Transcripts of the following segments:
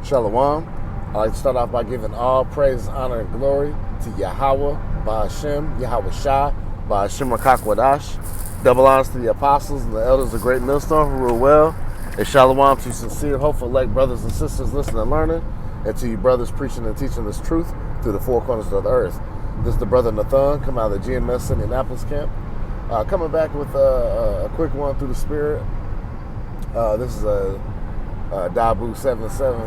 Shalom. I'd like to start off by giving all praise, honor, and glory to Yahweh, Ba'Hashem, Yahweh Shah, Ba'Hashem Rakakwadash. Double honors to the apostles and the elders of Great Millstone who rule well. And shalom to sincere, hopeful, elect brothers and sisters listening and learning, and to you brothers preaching and teaching this truth through the four corners of the earth. This is the brother Nathan, come out of the GMS Indianapolis camp. Coming back with a quick one through the spirit. This is a Dabu 77,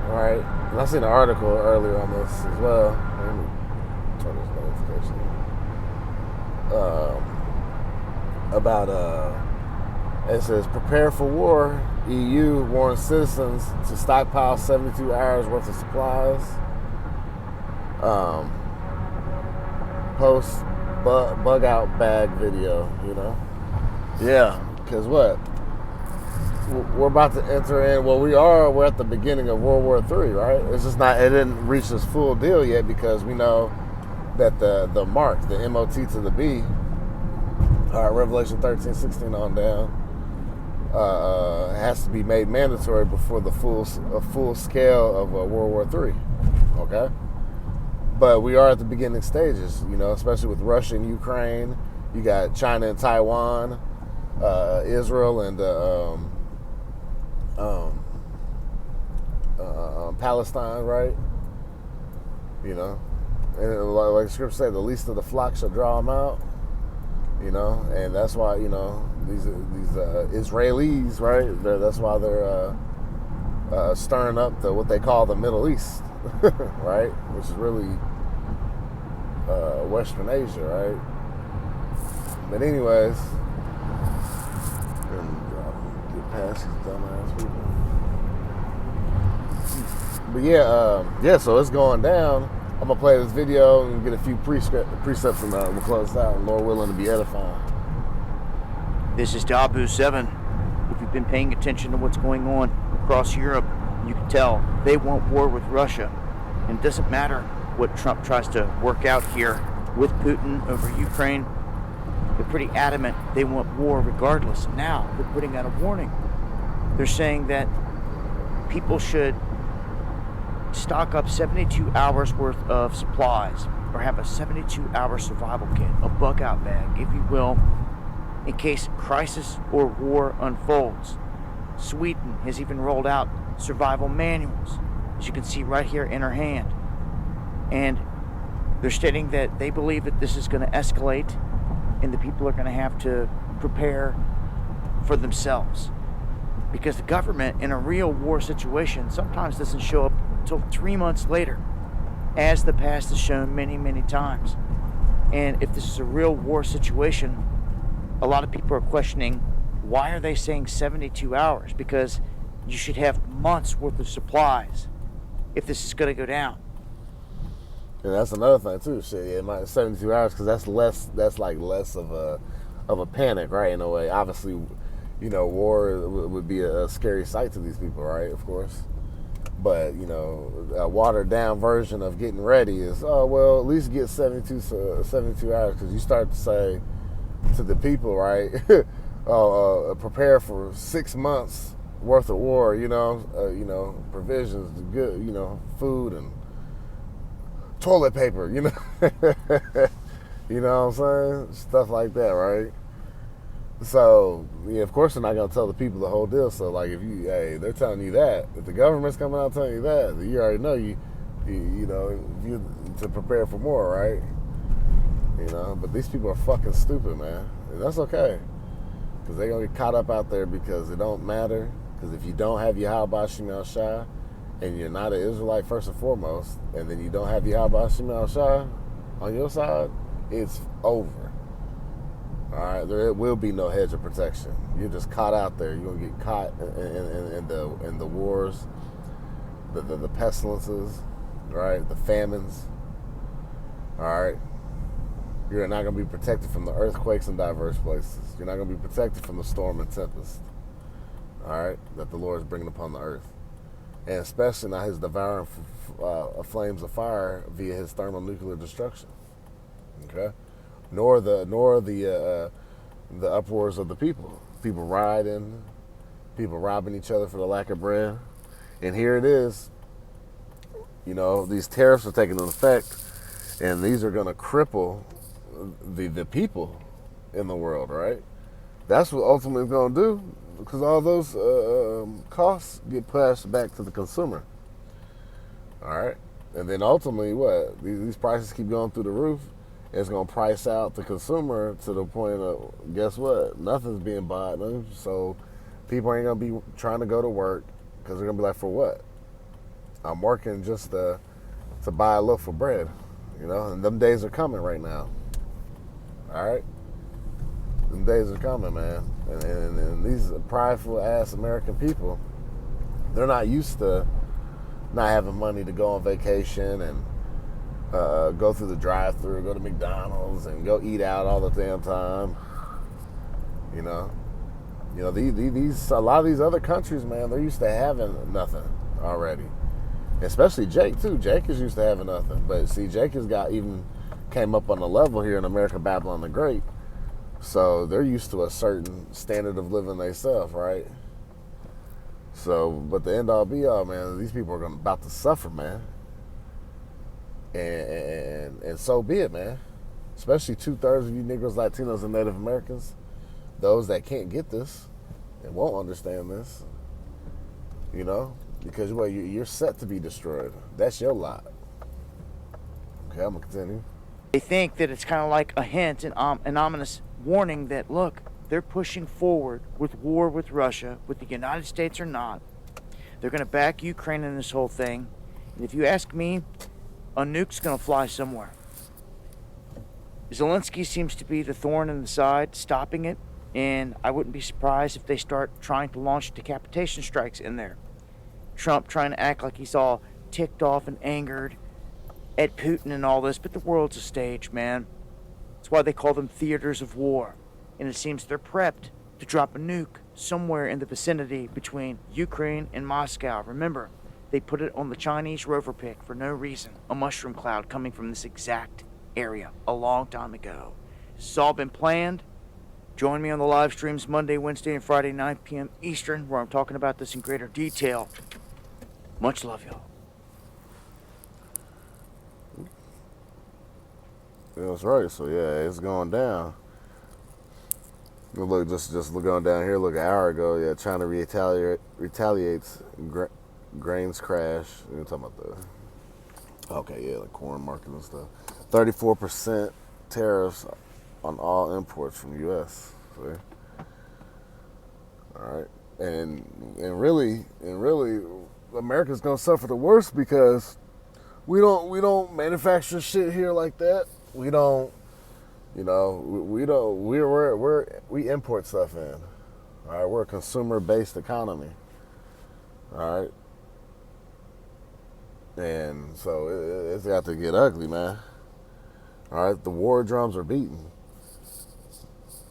all right? And I seen an article earlier on this as well. Let me turn this notification on. About, it says, prepare for war. EU warns citizens to stockpile 72 hours worth of supplies. Post bug out bag video, you know? Yeah, because what? We're about to enter in, we're at the beginning of World War III, right? It's just not, it didn't reach its full deal yet because we know that the mark, the MOT to the B, Revelation 13, 16 on down, has to be made mandatory before the full scale of World War III, okay? But we are at the beginning stages, you know, especially with Russia and Ukraine. You got China and Taiwan, Israel and Palestine, right? You know, and like the scripture said, the least of the flock shall draw them out. You know, and that's why, you know, these Israelis, right? That's why they're stirring up what they call the Middle East, right? Which is really Western Asia, right? But anyways, get past these dumbass people. But yeah, so it's going down. I'm gonna play this video and get a few precepts and we'll close out, and Lord willing to be edifying. This is Dabu 7. If you've been paying attention to what's going on across Europe, you can tell they want war with Russia. And it doesn't matter what Trump tries to work out here with Putin over Ukraine. They're pretty adamant they want war regardless. Now they're putting out a warning. They're saying that people should stock up 72 hours worth of supplies, or have a 72-hour survival kit, a bug-out bag, if you will, in case crisis or war unfolds. Sweden has even rolled out survival manuals, as you can see right here in her hand. And they're stating that they believe that this is going to escalate and the people are going to have to prepare for themselves. Because the government, in a real war situation, sometimes doesn't show up until 3 months later, as the past has shown many, many times. And if this is a real war situation, a lot of people are questioning, why are they saying 72 hours? Because you should have months worth of supplies if this is going to go down. And that's another thing too. Shit, yeah, it might 72 hours because that's less. That's like less of a panic, right? In a way, obviously, you know, war would be a scary sight to these people, right? Of course. But, you know, a watered down version of getting ready is, oh, well, at least get 72 hours, because you start to say to the people, right, prepare for 6 months worth of war, you know, provisions, good, you know, food and toilet paper, you know, you know what I'm saying? Stuff like that, right? So, yeah, of course they're not going to tell the people the whole deal. So, like, if they're telling you that, if the government's coming out telling you that, you already know you know, to prepare for more, right? You know, but these people are fucking stupid, man. And that's okay. Because they're going to get caught up out there because it don't matter. Because if you don't have Yahweh Shema Shah, and you're not an Israelite first and foremost, and then you don't have Yahweh Shema Shah on your side, it's over. All right, there will be no hedge of protection. You're just caught out there. You're gonna get caught in the wars, the pestilences, right? The famines. All right, you're not gonna be protected from the earthquakes in diverse places. You're not gonna be protected from the storm and tempest. All right, that the Lord is bringing upon the earth, and especially not His devouring flames of fire via His thermonuclear destruction. Okay. Nor the uproars of the people. People rioting, people robbing each other for the lack of bread. And here it is, You know, these tariffs are taking effect, and these are going to cripple the people in the world, right? That's what ultimately it's going to do, because all those costs get passed back to the consumer. All right, and then ultimately, what these prices keep going through the roof. It's going to price out the consumer to the point of, guess what? Nothing's being bought, so people ain't going to be trying to go to work because they're going to be like, for what? I'm working just to buy a loaf of bread, you know, and them days are coming right now. All right? Them days are coming, man. And these prideful ass American people, they're not used to not having money to go on vacation and go through the drive-thru, go to McDonald's, and go eat out all the damn time. You know, these a lot of these other countries, man, they're used to having nothing already. Especially Jake too. Jake is used to having nothing, but see, Jake has came up on the level here in America, Babylon the Great. So they're used to a certain standard of living themselves, right? So, but the end all be all, man, these people are about to suffer, man. And so be it, man. Especially 2/3 of you Negros, Latinos, and Native Americans, those that can't get this and won't understand this, you know, because well, you're set to be destroyed. That's your lot. Okay, I'm gonna continue. They think that it's kind of like a hint, an ominous warning that, look, they're pushing forward with war with Russia, with the United States or not. They're going to back Ukraine in this whole thing. And if you ask me, a nuke's going to fly somewhere. Zelensky seems to be the thorn in the side, stopping it. And I wouldn't be surprised if they start trying to launch decapitation strikes in there. Trump trying to act like he's all ticked off and angered at Putin and all this, but the world's a stage, man. That's why they call them theaters of war. And it seems they're prepped to drop a nuke somewhere in the vicinity between Ukraine and Moscow. Remember, they put it on the Chinese rover pick for no reason. A mushroom cloud coming from this exact area a long time ago. This has all been planned. Join me on the live streams Monday, Wednesday, and Friday, 9 p.m. Eastern, where I'm talking about this in greater detail. Much love, y'all. Yeah, that's right. So yeah, it's going down. Look, just look going down here. Look, an hour ago, yeah, China retaliates. Grains crash. You're talking about the like corn market and stuff. 34% tariffs on all imports from U.S. See? All right, and really, America's gonna suffer the worst because we don't manufacture shit here like that. We don't, you know, we import stuff in. All right, we're a consumer-based economy. All right, and so it's got to get ugly, man. All right, the war drums are beating.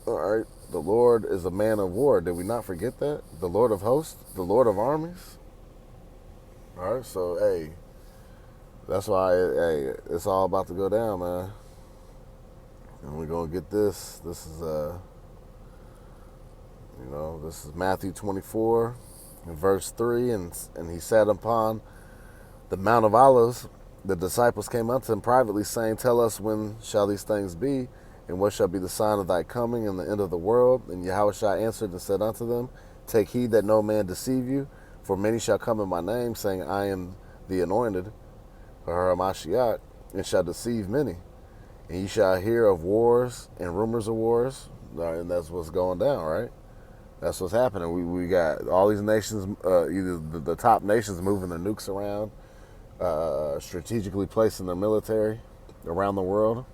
All right, the Lord is a man of war. Did we not forget that? The Lord of hosts, the Lord of armies. All right, so hey, that's why it's all about to go down, man. And we're gonna get this. This is this is Matthew 24, verse 3, and he sat upon the Mount of Olives. The disciples came unto him privately, saying, "Tell us, when shall these things be, and what shall be the sign of thy coming and the end of the world?" And Yahushua answered and said unto them, "Take heed that no man deceive you, for many shall come in my name, saying, I am the anointed, or Hamashiach, and shall deceive many. And ye shall hear of wars and rumors of wars." And that's what's going down, right? That's what's happening. We got all these nations, either the top nations moving their nukes around, strategically placing their military around the world.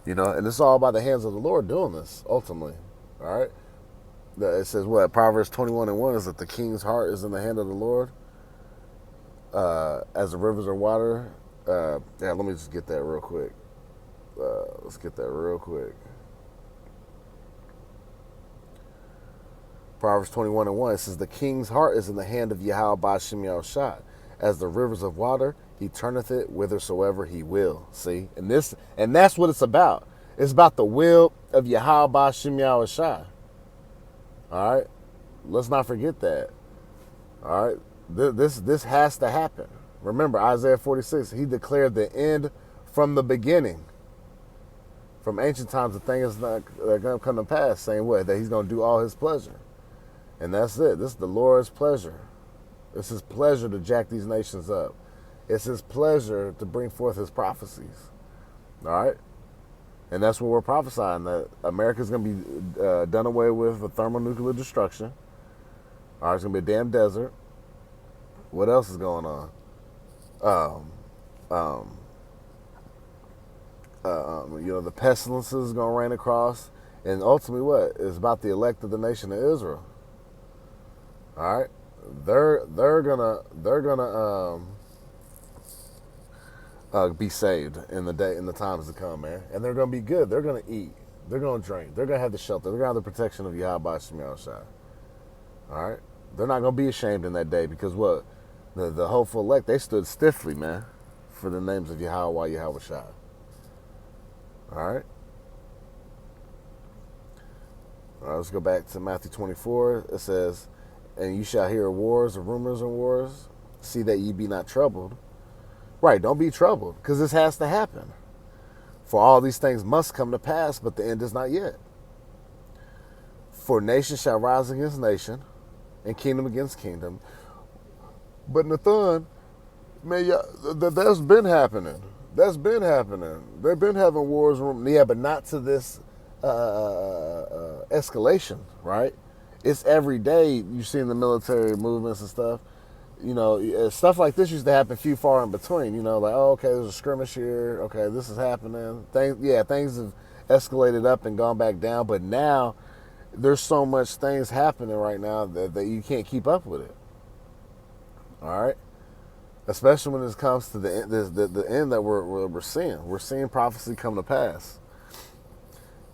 You know, and it's all by the hands of the Lord doing this, ultimately. All right? It says what? Proverbs 21:1 is that the king's heart is in the hand of the Lord, as the rivers of water. Let me just get that real quick. Let's get that real quick. Proverbs 21:1, it says, the king's heart is in the hand of Yahweh Ba'Shem Yahushua. As the rivers of water, he turneth it whithersoever he will. See? And that's what it's about. It's about the will of Yahweh Ba'Shem Yahushua. All right? Let's not forget that. All right? This has to happen. Remember, Isaiah 46, he declared the end from the beginning. From ancient times, the thing is not going to come to pass, saying what? That he's going to do all his pleasure. And that's it. This is the Lord's pleasure. It's his pleasure to jack these nations up. It's his pleasure to bring forth his prophecies. All right? And that's what we're prophesying, that America's going to be done away with a thermonuclear destruction. All right, it's going to be a damn desert. What else is going on? The pestilences is going to reign across. And ultimately what? It's about the elect of the nation of Israel. All right? They're gonna be saved in the times to come, man. And they're gonna be good. They're gonna eat. They're gonna drink. They're gonna have the shelter. They're gonna have the protection of Yahweh Shemiel Shai. All right, they're not gonna be ashamed in that day because what? The hopeful elect, they stood stiffly, man, for the names of Yahweh Shai. All right. All right, let's go back to Matthew 24. It says, "And you shall hear of wars, of rumors and wars. See that ye be not troubled." Right, don't be troubled, because this has to happen. For all these things must come to pass, but the end is not yet. For nation shall rise against nation, and kingdom against kingdom. But Nathan, man, that's been happening. That's been happening. They've been having wars, yeah, but not to this escalation, right? It's every day you've seen the military movements and stuff. Stuff like this used to happen few far in between. Like, oh, okay, there's a skirmish here. Okay, this is happening. Things have escalated up and gone back down. But now there's so much things happening right now that you can't keep up with it. All right, especially when it comes to the end that we're seeing. We're seeing prophecy come to pass.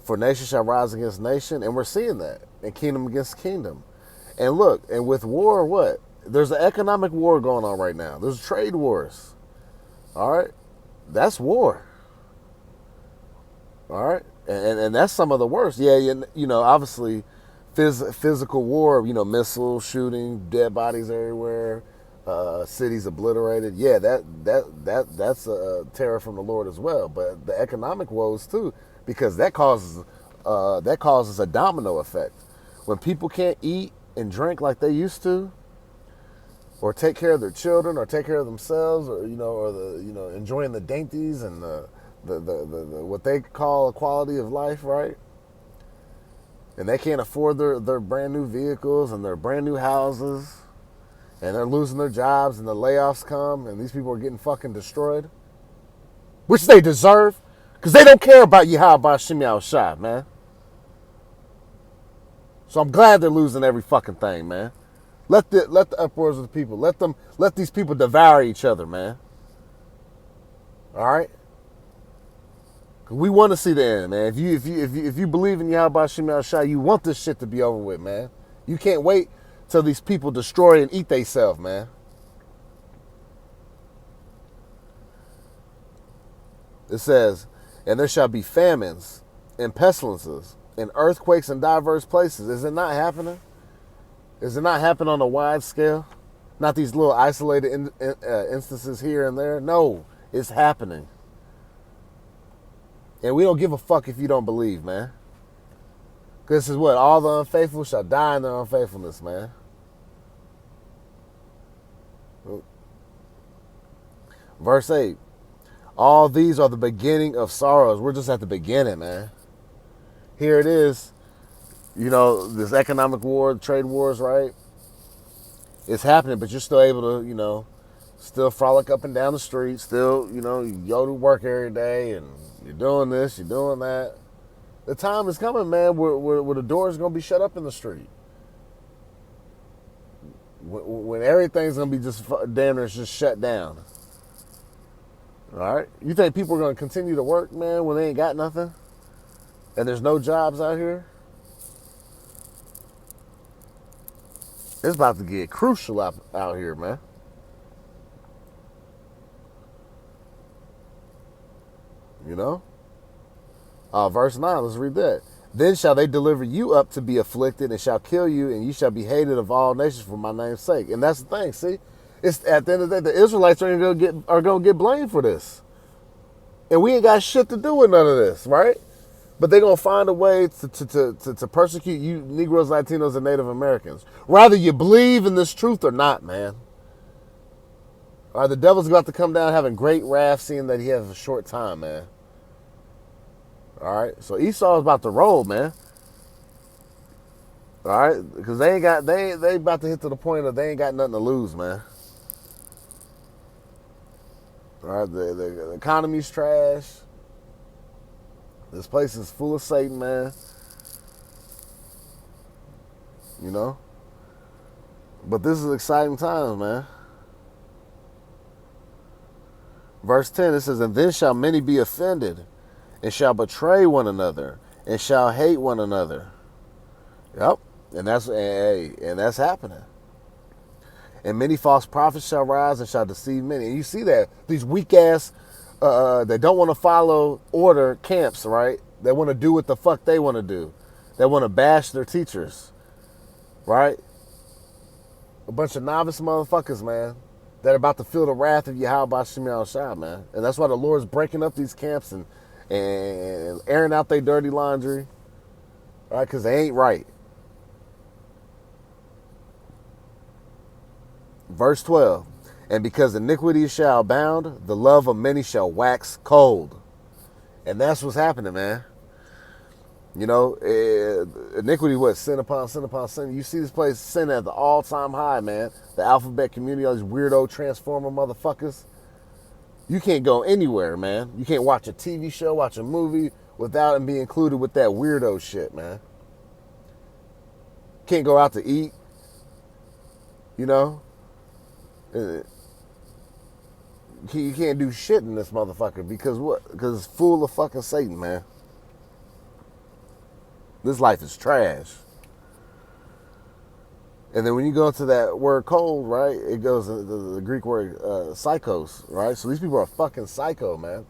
For nation shall rise against nation, and we're seeing that, and kingdom against kingdom. And look, and with war, what? There's an economic war going on right now. There's trade wars. All right? That's war. All right? And that's some of the worst. Yeah, obviously, physical war, missiles, shooting, dead bodies everywhere, cities obliterated. Yeah, that's a terror from the Lord as well. But the economic woes, too, because that causes a domino effect. When people can't eat and drink like they used to, or take care of their children, or take care of themselves, or enjoying the dainties and the what they call a quality of life, right? And they can't afford their brand new vehicles and their brand new houses, and they're losing their jobs, and the layoffs come, and these people are getting fucking destroyed, which they deserve, because they don't care about Yahweh Shemiel Shai, man. So I'm glad they're losing every fucking thing, man. Let the uproars of the people. Let these people devour each other, man. All right? We want to see the end, man. If you believe in Yahweh Shemiel Shai, you want this shit to be over with, man. You can't wait till these people destroy and eat themselves, man. It says, "And there shall be famines and pestilences and earthquakes in diverse places." Is it not happening? Is it not happening on a wide scale? Not these little isolated instances here and there? No, it's happening. And we don't give a fuck if you don't believe, man. Because this is what? All the unfaithful shall die in their unfaithfulness, man. Verse 8. All these are the beginning of sorrows. We're just at the beginning, man. Here it is. This economic war, trade wars, right? It's happening, but you're still able to, still frolic up and down the street. Still, you go to work every day, and you're doing this, you're doing that. The time is coming, man, where the doors going to be shut up in the street. When everything's going to be just damn near just shut down. All right? You think people are going to continue to work, man, when they ain't got nothing? And there's no jobs out here? It's about to get crucial out here, man. Verse 9, let's read that. "Then shall they deliver you up to be afflicted, and shall kill you, and you shall be hated of all nations for my name's sake." And that's the thing, see? It's at the end of the day, the Israelites are gonna get blamed for this, and we ain't got shit to do with none of this, right? But they're gonna find a way to persecute you, Negroes, Latinos, and Native Americans. Rather you believe in this truth or not, man. All right, the devil's about to come down having great wrath, seeing that he has a short time, man. All right, so Esau is about to roll, man. All right, because they about to hit to the point of they ain't got nothing to lose, man. All right, the economy's trash. This place is full of Satan, man. You know? But this is exciting times, man. Verse 10, it says, and then shall many be offended, and shall betray one another, and shall hate one another. Yep. And that's happening. And many false prophets shall rise and shall deceive many. And you see that. These weak ass, they don't want to follow order camps, right? They want to do what the fuck they want to do. They want to bash their teachers, right? A bunch of novice motherfuckers, man, that are about to feel the wrath of Yahweh Shemiah Shah, man. And that's why the Lord's breaking up these camps and airing out their dirty laundry, right? Because they ain't right. Verse 12, and because iniquity shall abound, the love of many shall wax cold. And that's what's happening, man. You know, iniquity, what? Sin upon sin upon sin. You see this place sin at the all-time high, man. The alphabet community, all these weirdo transformer motherfuckers. You can't go anywhere, man. You can't watch a TV show, watch a movie without and be included with that weirdo shit, man. Can't go out to eat, you know. You can't do shit in this motherfucker because what? Because it's full of fucking Satan, man. This life is trash. And then when you go into that word cold, right, it goes to the Greek word psychos, right? So these people are fucking psycho, man.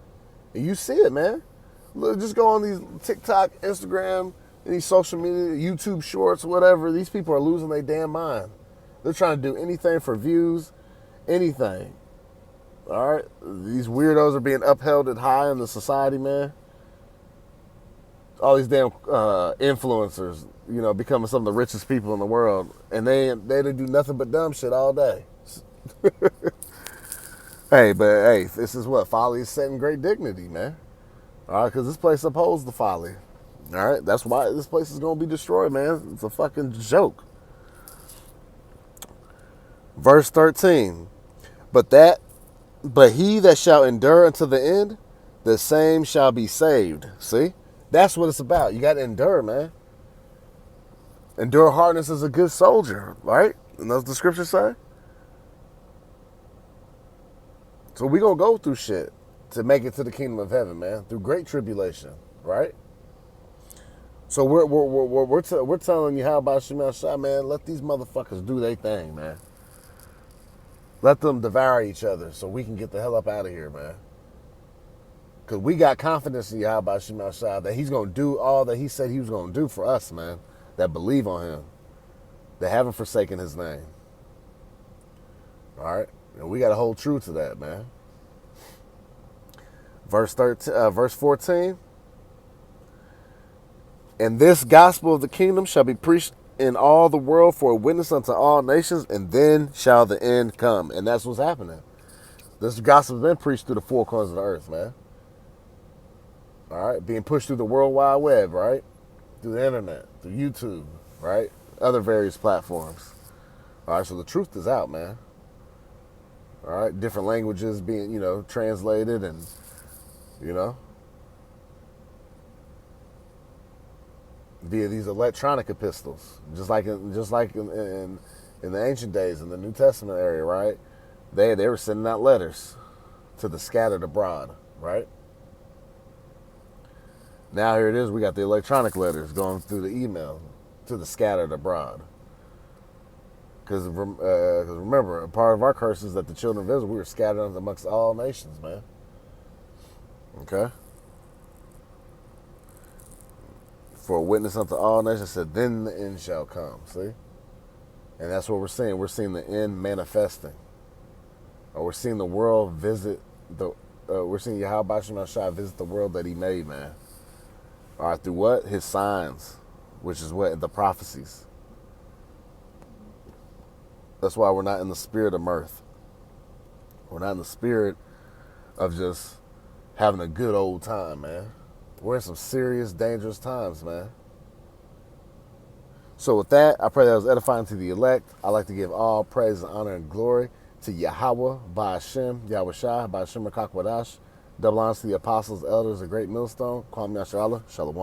And you see it, man. Look, just go on these TikTok, Instagram, any social media, YouTube shorts, whatever. These people are losing their damn mind. They're trying to do anything for views, anything. All right? These weirdos are being upheld high in the society, man. All these damn influencers, you know, becoming some of the richest people in the world. And they do nothing but dumb shit all day. Hey, this is what? Folly is set in great dignity, man. All right, because this place upholds the folly. All right, that's why this place is going to be destroyed, man. It's a fucking joke. Verse 13. But he that shall endure unto the end, the same shall be saved. See? That's what it's about. You got to endure, man. Endure hardness as a good soldier, right? And that's what the scriptures say. So we going to go through shit to make it to the kingdom of heaven, man. Through great tribulation, right? So we're telling you how about Shemiah Shah, man. Let these motherfuckers do their thing, man. Let them devour each other so we can get the hell up out of here, man. Because we got confidence in Yahweh Shemiah Shah that he's going to do all that he said he was going to do for us, man, that believe on him, that haven't forsaken his name. All right? And we got to hold true to that, man. Verse 14. And this gospel of the kingdom shall be preached in all the world for a witness unto all nations, and then shall the end come. And that's what's happening. This gospel has been preached through the four corners of the earth, man. All right, being pushed through the World Wide Web, right? Through the internet, through YouTube, right? Other various platforms. All right, so the truth is out, man. All right, different languages being, you know, translated and, you know, via these electronic epistles, just like in the ancient days in the New Testament area, right? They were sending out letters to the scattered abroad, right? Now here it is, we got the electronic letters going through the email to the scattered abroad. Because remember, part of our curse is that the children of Israel, we were scattered amongst all nations, man. Okay? For a witness unto all nations, said, then the end shall come. See? And that's what we're seeing. We're seeing the end manifesting. We're seeing the world visit the. We're seeing Yahweh Bashim Ashai visit the world that He made, man. All right, through what? His signs, which is what? The prophecies. That's why we're not in the spirit of mirth. We're not in the spirit of just having a good old time, man. We're in some serious, dangerous times, man. So with that, I pray that was edifying to the elect. I like to give all praise and honor and glory to Yahweh, Ba'ashem, Yahweh Shai, Ba'ashem Rakakwadash. Double honors to the apostles, elders, a great millstone. Kwam Yasharallah, Shalom.